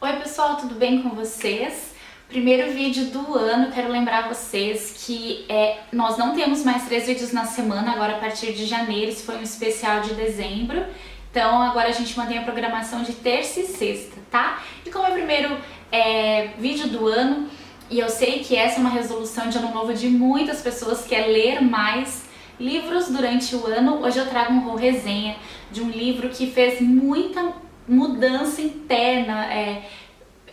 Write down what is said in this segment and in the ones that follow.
Oi pessoal, tudo bem com vocês? Primeiro vídeo do ano, quero lembrar vocês que nós não temos mais 3 vídeos na semana, agora a partir de janeiro, esse foi um especial de dezembro. Então agora a gente mantém a programação de terça e sexta, tá? E como é o primeiro vídeo do ano, e eu sei que essa é uma resolução de ano novo de muitas pessoas, que é ler mais livros durante o ano, hoje eu trago uma resenha de um livro que fez muita mudança interna,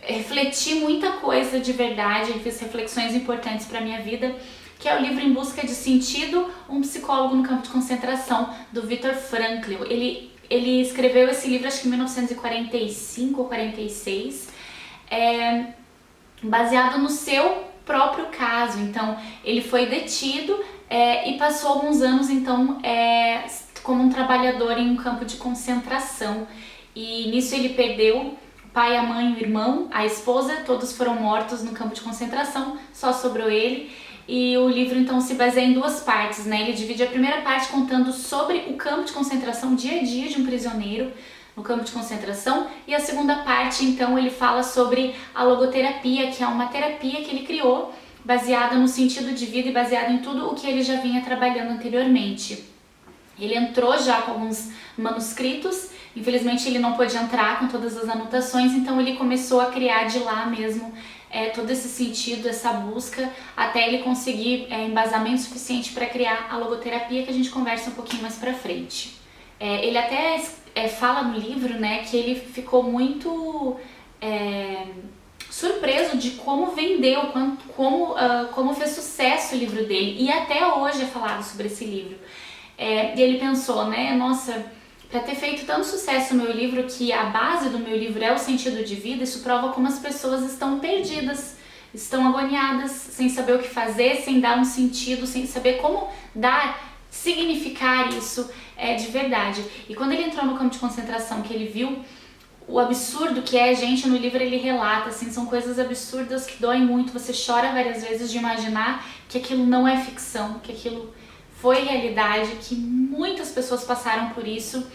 refleti muita coisa de verdade, fiz reflexões importantes para minha vida, que é o livro Em Busca de Sentido, um psicólogo no campo de concentração, do Viktor Frankl. Ele escreveu esse livro acho que em 1945 ou 46, baseado no seu próprio caso. Então ele foi detido e passou alguns anos então como um trabalhador em um campo de concentração, e nisso ele perdeu o pai, a mãe, o irmão, a esposa, todos foram mortos no campo de concentração, só sobrou ele. E o livro então se baseia em duas partes, né? Ele divide a primeira parte contando sobre o campo de concentração, dia a dia de um prisioneiro no campo de concentração, e a segunda parte então ele fala sobre a logoterapia, que é uma terapia que ele criou baseada no sentido de vida e baseada em tudo o que ele já vinha trabalhando anteriormente. Ele entrou já com alguns manuscritos, infelizmente ele não pôde entrar com todas as anotações, então ele começou a criar de lá mesmo todo esse sentido, essa busca, até ele conseguir embasamento suficiente para criar a logoterapia, que a gente conversa um pouquinho mais pra frente. Ele até fala no livro, né, que ele ficou muito surpreso de como vendeu, como fez sucesso o livro dele, e até hoje é falado sobre esse livro. E ele pensou, né, nossa, para ter feito tanto sucesso no meu livro, que a base do meu livro é o sentido de vida, isso prova como as pessoas estão perdidas, estão agoniadas, sem saber o que fazer, sem dar um sentido, sem saber como significar isso de verdade. E quando ele entrou no campo de concentração, que ele viu o absurdo que é, gente, no livro ele relata, assim, são coisas absurdas que doem muito, você chora várias vezes de imaginar que aquilo não é ficção, que aquilo foi realidade, que muitas pessoas passaram por isso.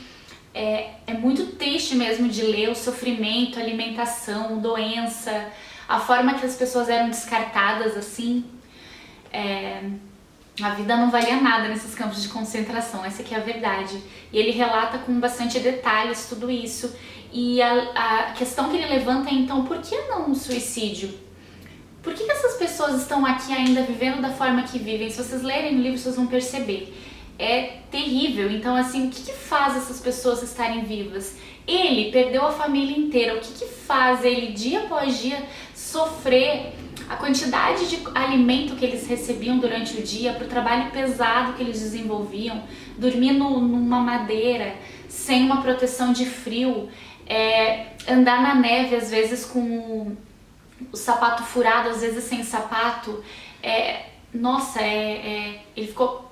É muito triste mesmo de ler o sofrimento, a alimentação, doença, a forma que as pessoas eram descartadas, assim. A vida não valia nada nesses campos de concentração, essa aqui é a verdade. E ele relata com bastante detalhes tudo isso. E a questão que ele levanta é, então, por que não o suicídio? Por que essas pessoas estão aqui ainda vivendo da forma que vivem? Se vocês lerem o livro, vocês vão perceber. É terrível. Então, assim, o que faz essas pessoas estarem vivas? Ele perdeu a família inteira. O que faz ele, dia após dia, sofrer a quantidade de alimento que eles recebiam durante o dia, para o trabalho pesado que eles desenvolviam, dormir numa madeira, sem uma proteção de frio, andar na neve, às vezes com o sapato furado, às vezes sem sapato.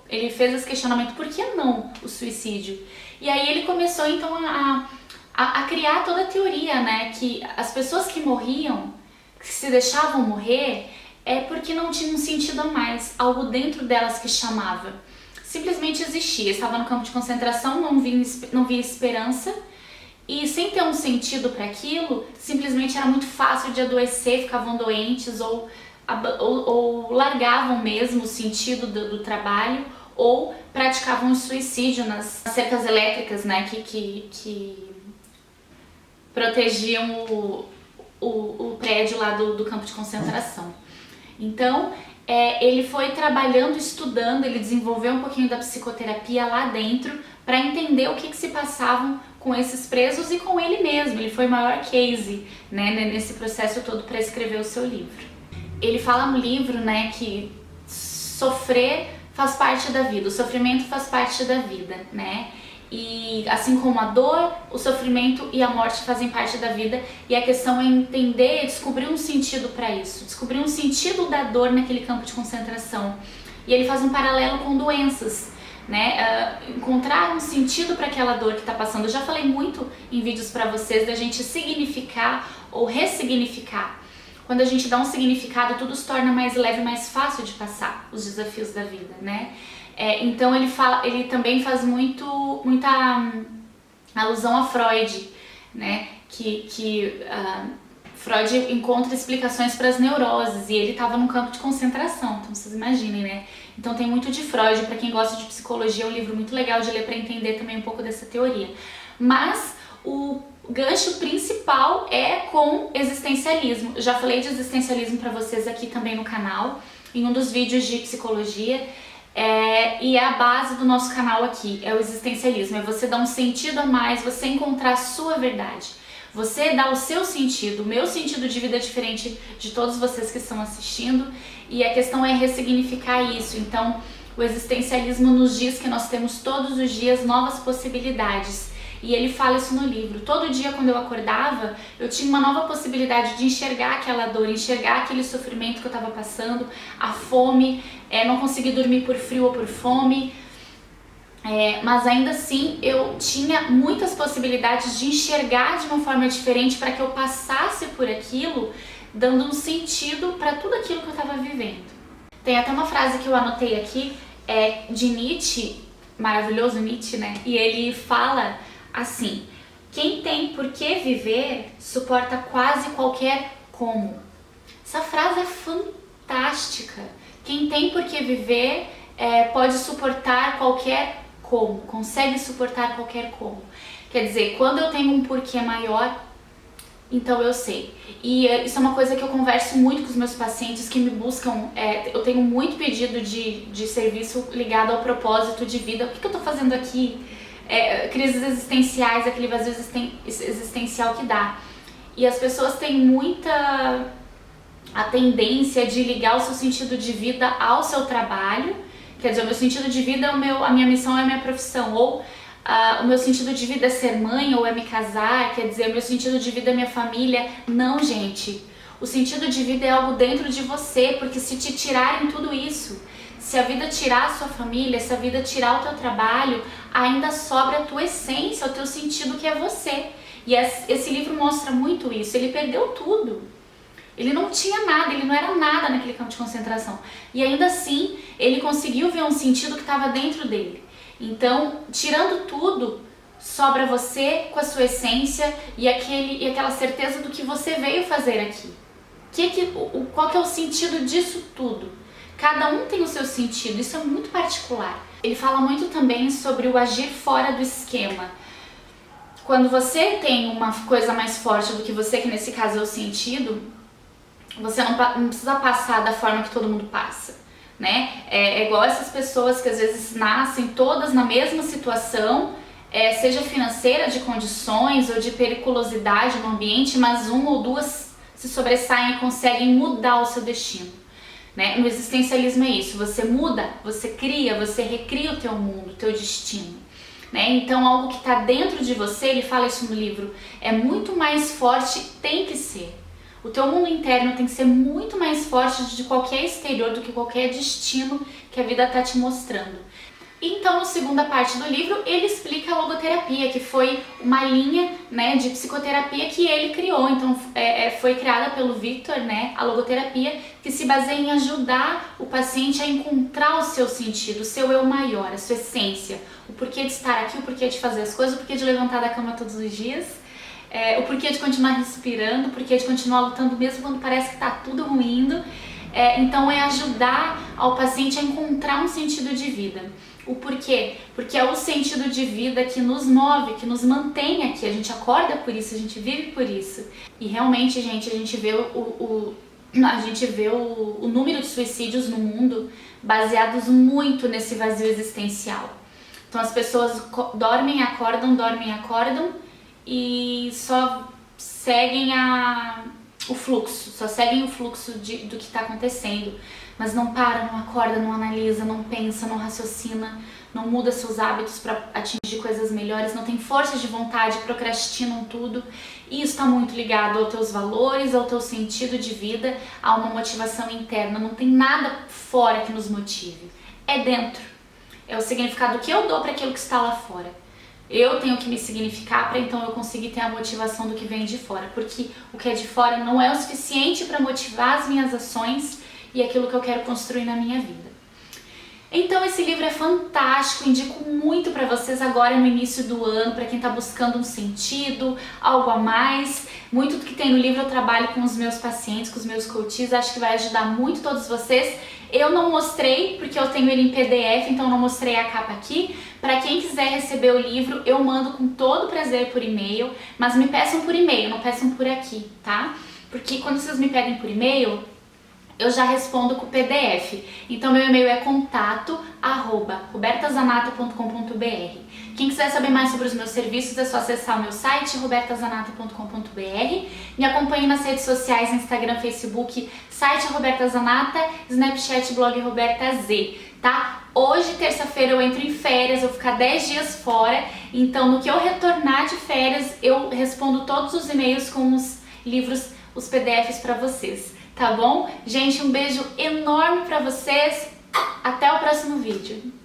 Ele fez esse questionamento, por que não o suicídio? E aí ele começou então a criar toda a teoria, né, que as pessoas que morriam, que se deixavam morrer, porque não tinham um sentido a mais, algo dentro delas que chamava. Simplesmente existia, estava no campo de concentração, não via esperança, e sem ter um sentido para aquilo, simplesmente era muito fácil de adoecer, ficavam doentes ou largavam mesmo o sentido do trabalho, ou praticavam o suicídio nas cercas elétricas, né, que protegiam o prédio lá do campo de concentração. Então, ele foi trabalhando, estudando, ele desenvolveu um pouquinho da psicoterapia lá dentro para entender o que se passavam com esses presos e com ele mesmo. Ele foi o maior case, né, nesse processo todo para escrever o seu livro. Ele fala no livro, né, que sofrer faz parte da vida, o sofrimento faz parte da vida, né? E assim como a dor, o sofrimento e a morte fazem parte da vida, e a questão é entender, descobrir um sentido para isso, descobrir um sentido da dor naquele campo de concentração. E ele faz um paralelo com doenças, né? Encontrar um sentido para aquela dor que está passando. Eu já falei muito em vídeos para vocês da gente significar ou ressignificar. Quando a gente dá um significado, tudo se torna mais leve, mais fácil de passar os desafios da vida, né? Então ele também faz muita alusão a Freud, né? Que Freud encontra explicações para as neuroses e ele estava num campo de concentração, então vocês imaginem, né? Então tem muito de Freud, para quem gosta de psicologia, é um livro muito legal de ler para entender também um pouco dessa teoria. Mas o gancho principal é com existencialismo. Eu já falei de existencialismo para vocês aqui também no canal, em um dos vídeos de psicologia, e é a base do nosso canal aqui, é o existencialismo, é você dar um sentido a mais, você encontrar a sua verdade. Você dá o seu sentido, o meu sentido de vida é diferente de todos vocês que estão assistindo, e a questão é ressignificar isso. Então, o existencialismo nos diz que nós temos todos os dias novas possibilidades, e ele fala isso no livro. Todo dia quando eu acordava, eu tinha uma nova possibilidade de enxergar aquela dor, enxergar aquele sofrimento que eu estava passando, a fome, não conseguir dormir por frio ou por fome, mas ainda assim eu tinha muitas possibilidades de enxergar de uma forma diferente para que eu passasse por aquilo, dando um sentido para tudo aquilo que eu estava vivendo. Tem até uma frase que eu anotei aqui, de Nietzsche, maravilhoso Nietzsche, né? E ele fala assim: quem tem por que viver suporta quase qualquer como. Essa frase é fantástica. Quem tem por que viver pode suportar qualquer como, consegue suportar qualquer como. Quer dizer, quando eu tenho um porquê maior, então eu sei. E isso é uma coisa que eu converso muito com os meus pacientes que me buscam. Eu tenho muito pedido de serviço ligado ao propósito de vida. O que eu tô fazendo aqui? Crises existenciais, aquele vazio existencial que dá. E as pessoas têm muita a tendência de ligar o seu sentido de vida ao seu trabalho. Quer dizer, o meu sentido de vida é a minha missão é a minha profissão, ou o meu sentido de vida é ser mãe ou é me casar, quer dizer, o meu sentido de vida é minha família. Não, gente, o sentido de vida é algo dentro de você, porque se te tirarem tudo isso, se a vida tirar a sua família, se a vida tirar o teu trabalho, ainda sobra a tua essência, o teu sentido que é você. E esse livro mostra muito isso. Ele perdeu tudo. Ele não tinha nada, ele não era nada naquele campo de concentração. E ainda assim, ele conseguiu ver um sentido que estava dentro dele. Então, tirando tudo, sobra você com a sua essência e aquela certeza do que você veio fazer aqui. Qual que é o sentido disso tudo? Cada um tem o seu sentido, isso é muito particular. Ele fala muito também sobre o agir fora do esquema. Quando você tem uma coisa mais forte do que você, que nesse caso é o sentido, você não precisa passar da forma que todo mundo passa, né? É igual essas pessoas que às vezes nascem todas na mesma situação, seja financeira, de condições ou de periculosidade no ambiente, mas uma ou duas se sobressaem e conseguem mudar o seu destino, né? No existencialismo é isso, você muda, você cria, você recria o teu mundo, o teu destino, né? Então algo que está dentro de você, ele fala isso no livro, é muito mais forte, tem que ser. O teu mundo interno tem que ser muito mais forte de qualquer exterior, do que qualquer destino que a vida está te mostrando. Então, na segunda parte do livro, ele explica a logoterapia, que foi uma linha, né, de psicoterapia que ele criou. Então, foi criada pelo Victor, né, a logoterapia, que se baseia em ajudar o paciente a encontrar o seu sentido, o seu eu maior, a sua essência, o porquê de estar aqui, o porquê de fazer as coisas, o porquê de levantar da cama todos os dias. O porquê de continuar respirando, o porquê de continuar lutando mesmo quando parece que está tudo ruindo. Então é ajudar ao paciente a encontrar um sentido de vida. O porquê? Porque é o sentido de vida que nos move, que nos mantém aqui. A gente acorda por isso, a gente vive por isso. E realmente, gente, a gente vê o número de suicídios no mundo baseados muito nesse vazio existencial. Então as pessoas dormem, acordam, e só seguem o fluxo, do que está acontecendo, mas não para, não acorda, não analisa, não pensa, não raciocina, não muda seus hábitos para atingir coisas melhores, não tem força de vontade, procrastinam tudo. E isso está muito ligado aos teus valores, ao teu sentido de vida, a uma motivação interna. Não tem nada fora que nos motive, é dentro, é o significado que eu dou para aquilo que está lá fora. Eu tenho que me significar para então eu conseguir ter a motivação do que vem de fora, porque o que é de fora não é o suficiente para motivar as minhas ações e aquilo que eu quero construir na minha vida. Então esse livro é fantástico, indico muito para vocês agora no início do ano, para quem está buscando um sentido, algo a mais. Muito do que tem no livro eu trabalho com os meus pacientes, com os meus coaches, acho que vai ajudar muito todos vocês. Eu não mostrei, porque eu tenho ele em PDF, então eu não mostrei a capa aqui. Para quem quiser receber o livro, eu mando com todo prazer por e-mail, mas me peçam por e-mail, não peçam por aqui, tá? Porque quando vocês me pedem por e-mail, eu já respondo com o PDF. Então meu e-mail é contato@robertazanata.com.br. Quem quiser saber mais sobre os meus serviços é só acessar o meu site robertazanata.com.br. Me acompanhe nas redes sociais, Instagram, Facebook, site Roberta Zanata, Snapchat, blog Roberta Z, tá? Hoje, terça-feira, eu entro em férias, eu vou ficar 10 dias fora, então no que eu retornar de férias, eu respondo todos os e-mails com os livros, os PDFs para vocês. Tá bom? Gente, um beijo enorme pra vocês. Até o próximo vídeo.